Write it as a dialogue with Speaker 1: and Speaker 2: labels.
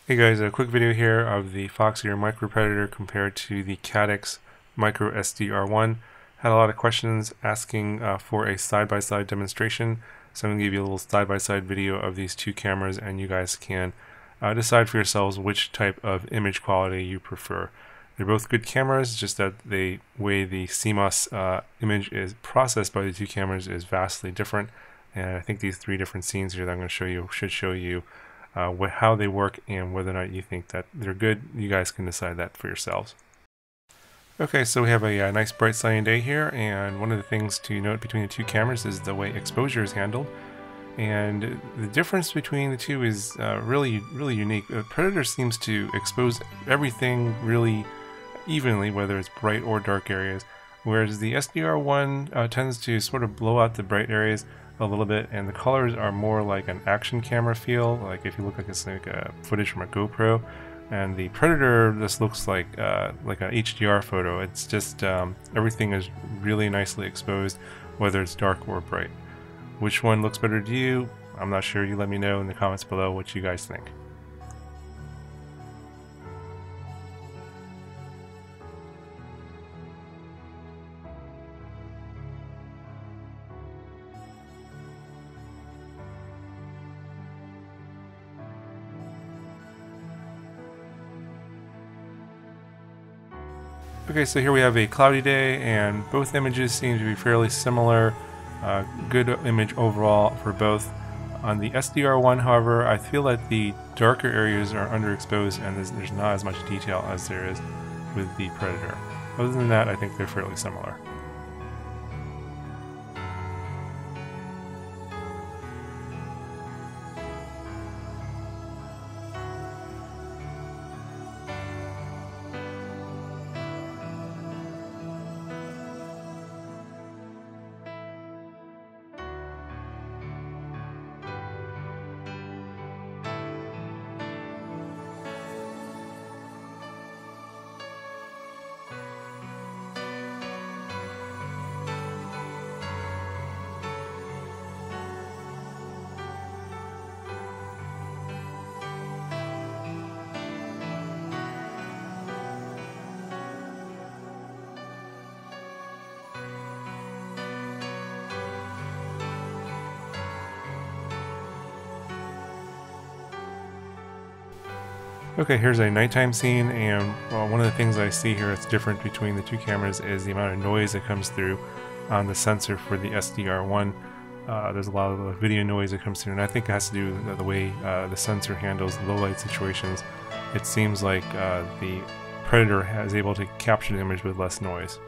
Speaker 1: Hey guys, a quick video here of the Foxeer micro predator compared to the Caddx micro SDR1. Had a lot of questions asking for a side-by-side demonstration, so I'm going to give you a little side-by-side video of these two cameras, and you guys can decide for yourselves which type of image quality you prefer. They're both good cameras, just that the way the CMOS image is processed by the two cameras is vastly different, and I think these three different scenes here that I'm going to show you should show you how they work and whether or not you think that they're good. You guys can decide that for yourselves. Okay, so we have a nice bright sunny day here, and one of the things to note between the two cameras is the way exposure is handled. And the difference between the two is really unique. Predator seems to expose everything really evenly, whether it's bright or dark areas, whereas the SDR1 tends to sort of blow out the bright areas a little bit, and the colors are more like an action camera feel, like if you look like it's like footage from a GoPro. And the Predator just looks like an HDR photo. It's just everything is really nicely exposed, whether it's dark or bright. Which one looks better to you? I'm not sure. You let me know in the comments below what you guys think. Okay, so here we have a cloudy day, and both images seem to be fairly similar. Good image overall for both. On the SDR1, however, I feel that the darker areas are underexposed and there's not as much detail as there is with the Predator. Other than that, I think they're fairly similar. Okay, here's a nighttime scene, and one of the things I see here that's different between the two cameras is the amount of noise that comes through on the sensor for the SDR1. There's a lot of video noise that comes through, and I think it has to do with the way the sensor handles low light situations. It seems like the Predator is able to capture the image with less noise.